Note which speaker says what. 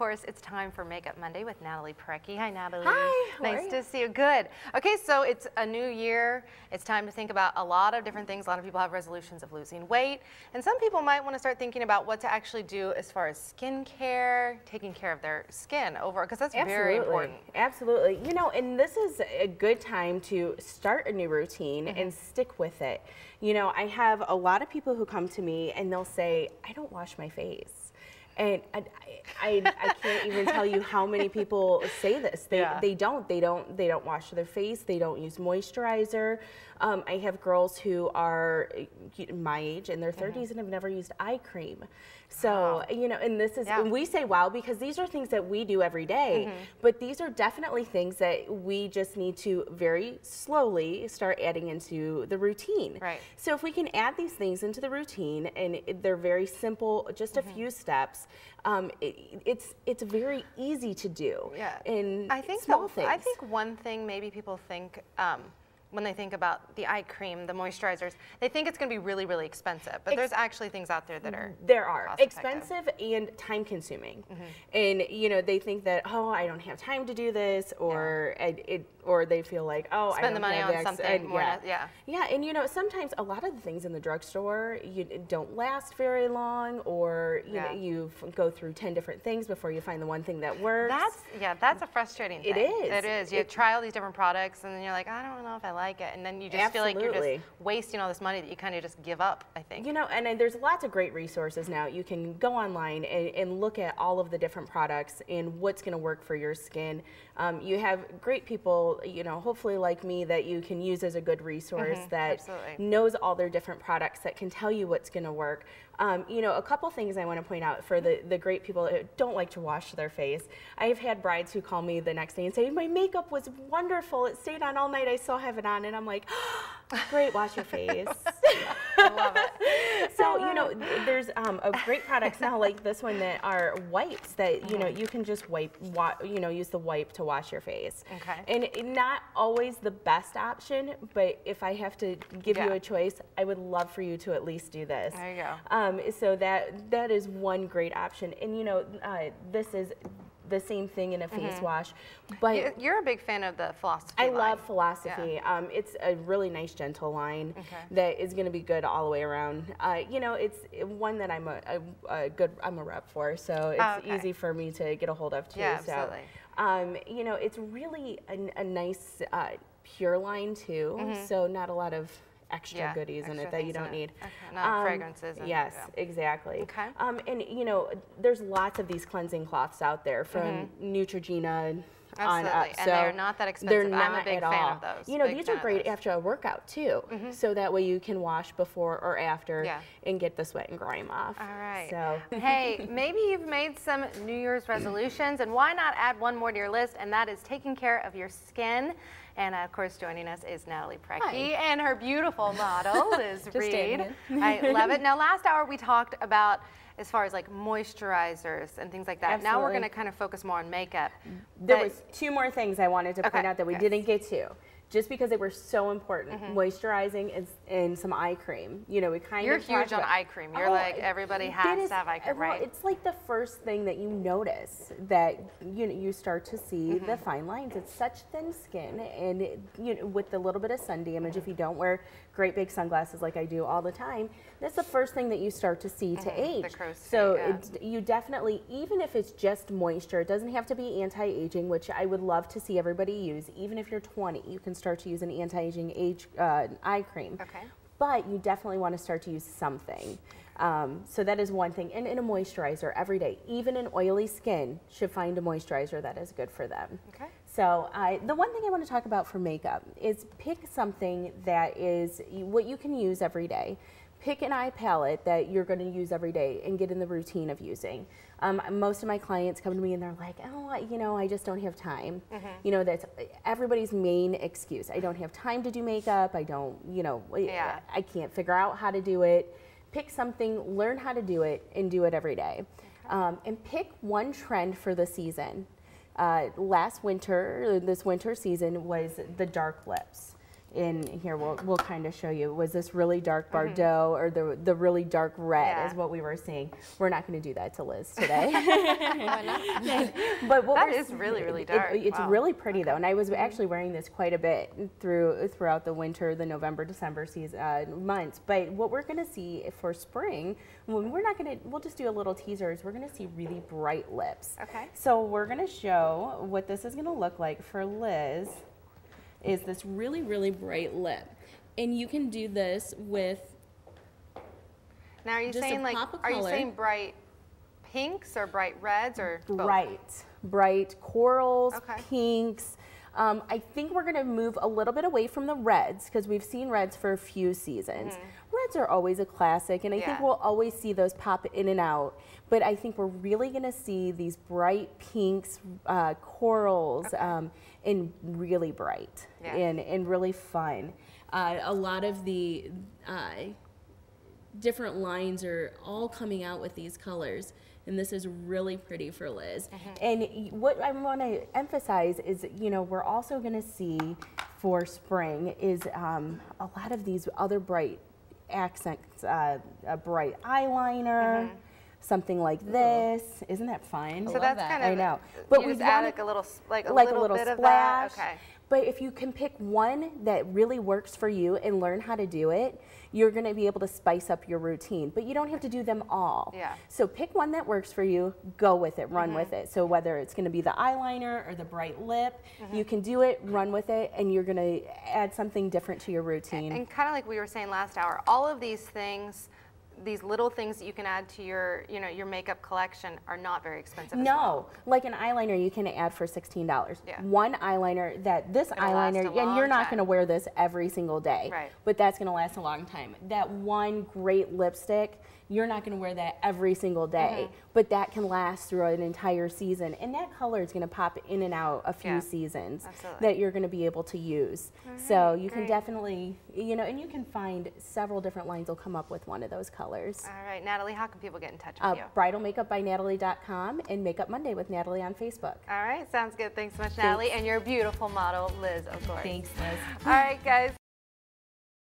Speaker 1: course, it's time for Makeup Monday with Natalie Pohorecki. Hi, Natalie.
Speaker 2: Hi.
Speaker 1: Nice to see you. Good. Okay, so it's a new year. It's time to think about a lot of different things. A lot of people have resolutions of losing weight, and some people might want to start thinking about what to actually do as far as skincare, taking care of their skin overall, because that's very important.
Speaker 2: Absolutely. You know, and this is a good time to start a new routine and stick with it. You know, I have a lot of people who come to me and they'll say, I don't wash my face. And I can't even tell you how many people say this. They don't wash their face. They don't use moisturizer. I have girls who are my age in their 30s and have never used eye cream. So, you know, and this is, and we say wow because these are things that we do every day, but these are definitely things that we just need to very slowly start adding into the routine.
Speaker 1: Right.
Speaker 2: So if we can add these things into the routine and they're very simple, just a few steps, it's very easy to do.
Speaker 1: Yeah.
Speaker 2: In
Speaker 1: I think
Speaker 2: small things.
Speaker 1: I think one thing maybe people think when they think about the eye cream, the moisturizers, they think it's going to be really, really expensive. But there's actually things out there that are
Speaker 2: expensive and time consuming. And you know, they think that, oh, I don't have time to do this, or or they feel like, oh,
Speaker 1: spend
Speaker 2: I don't
Speaker 1: the money
Speaker 2: have
Speaker 1: on something more.
Speaker 2: Yeah, and you know, sometimes a lot of the things in the drugstore don't last very long, or you know, you go through 10 different things before you find the one thing that works.
Speaker 1: That's a frustrating thing.
Speaker 2: It is.
Speaker 1: It is. You try all these different products, and then you're like, I don't know if I like it, and then you just feel like you're just wasting all this money that you kind of just give up, I think.
Speaker 2: You know, and there's lots of great resources now. You can go online and look at all of the different products and what's going to work for your skin. You have great people, you know, hopefully like me, that you can use as a good resource that knows all their different products, that can tell you what's going to work. You know, a couple things I want to point out for the great people that don't like to wash their face. I've had brides who call me the next day and say, my makeup was wonderful. It stayed on all night. I still have it on. And I'm like, oh, great, wash your face.
Speaker 1: I love it.
Speaker 2: So, you know, there's great products now like this one that are wipes that, you know, you can just use the wipe to wash your face. And not always the best option, but if I have to give you a choice, I would love for you to at least do this.
Speaker 1: There you go.
Speaker 2: So that is one great option. And you know, this is the same thing in a face wash. But
Speaker 1: you're a big fan of the Philosophy line.
Speaker 2: love Philosophy. It's a really nice, gentle line that is going to be good all the way around. You know, it's one that I'm a rep for, so it's easy for me to get a hold of too.
Speaker 1: Yeah, absolutely.
Speaker 2: You know, it's really a nice pure line too. So not a lot of extra goodies in it that you don't need.
Speaker 1: Not fragrances.
Speaker 2: Yes, exactly. And you know, there's lots of these cleansing cloths out there from Neutrogena on up.
Speaker 1: And they're not that expensive. I'm a big fan of those.
Speaker 2: You know, these are great after a workout too. So that way you can wash before or after and get the sweat and grime off.
Speaker 1: All right.
Speaker 2: So
Speaker 1: hey, maybe you've made some New Year's resolutions, and why not add one more to your list, and that is taking care of your skin. And of course, joining us is Natalie Pohorecki and her beautiful model, Liz Reed. I love it. Now, last hour we talked about as far as like moisturizers and things like that.
Speaker 2: Absolutely.
Speaker 1: Now we're going to kind of focus more on makeup.
Speaker 2: There was two more things I wanted to point out that we didn't get to, just because they were so important. Moisturizing and some eye cream. You know, we kind
Speaker 1: You're
Speaker 2: of
Speaker 1: huge on eye cream. You're like, everybody has to have eye cream, right?
Speaker 2: It's like the first thing that you notice that you start to see the fine lines. It's such thin skin, and you know, with a little bit of sun damage, if you don't wear great big sunglasses like I do all the time, that's the first thing that you start to see to age. So you definitely, even if it's just moisture, it doesn't have to be anti-aging, which I would love to see everybody use. Even if you're 20, you can start to use an anti-aging eye cream. But you definitely want to start to use something. So that is one thing. And a moisturizer every day. Even an oily skin should find a moisturizer that is good for them. So the one thing I want to talk about for makeup is pick something that is what you can use every day. Pick an eye palette that you're going to use every day and get in the routine of using. Most of my clients come to me and they're like, oh, you know, I just don't have time. You know, that's everybody's main excuse. I don't have time to do makeup. I don't, you know, I can't figure out how to do it. Pick something, learn how to do it, and do it every day. And pick one trend for the season. Last winter, this winter season, was the dark lips. in here, we'll kind of show you, was this really dark Bordeaux or the really dark red is what we were seeing. We're not going to do that to Liz today.
Speaker 1: Why not?
Speaker 2: But
Speaker 1: that is really, really dark.
Speaker 2: It's really pretty though, and I was actually wearing this quite a bit throughout the winter, the November, December season months. But what we're going to see for spring, we'll just do a little teaser, is we're going to see really bright lips.
Speaker 1: Okay. So
Speaker 2: we're going to show what this is going to look like for Liz. Is this really, really bright lip. And you can do this with
Speaker 1: now are you saying like, are you saying bright pinks or bright reds or
Speaker 2: bright corals, pinks. I think we're gonna move a little bit away from the reds because we've seen reds for a few seasons. Reds are always a classic, and I think we'll always see those pop in and out. But I think we're really gonna see these bright pinks, corals, and really bright and really fun. A lot of the different lines are all coming out with these colors, and this is really pretty for Liz. And what I want to emphasize is, we're also going to see for spring is a lot of these other bright accents, a bright eyeliner. Something like this. Isn't that fun?
Speaker 1: So that's kind of,
Speaker 2: I know. But we
Speaker 1: just add like a little bit
Speaker 2: splash.
Speaker 1: of that. Okay.
Speaker 2: But if you can pick one that really works for you and learn how to do it, you're going to be able to spice up your routine. But you don't have to do them all.
Speaker 1: Yeah.
Speaker 2: So pick one that works for you, go with it, run with it. So whether it's going to be the eyeliner or the bright lip, you can do it, run with it, and you're going to add something different to your routine. And
Speaker 1: kind of like we were saying last hour, all of these things, these little things that you can add to your, your makeup collection are not very expensive.
Speaker 2: No, like an eyeliner you can add for $16.
Speaker 1: Yeah.
Speaker 2: One eyeliner eyeliner, and you're not going to wear this every single day,
Speaker 1: right?
Speaker 2: But that's going to last a long time. That one great lipstick, you're not going to wear that every single day, but that can last through an entire season, and that color is going to pop in and out a few seasons that you're going to be able to use. So you can definitely, and you can find several different lines will come up with one of those colors.
Speaker 1: All right, Natalie, how can people get in touch with you?
Speaker 2: bridalmakeupbynatalie.com and Makeup Monday with Natalie on Facebook.
Speaker 1: All right, sounds good. Thanks so much, Natalie, and your beautiful model, Liz, of course.
Speaker 2: Thanks, Liz.
Speaker 1: All right, guys.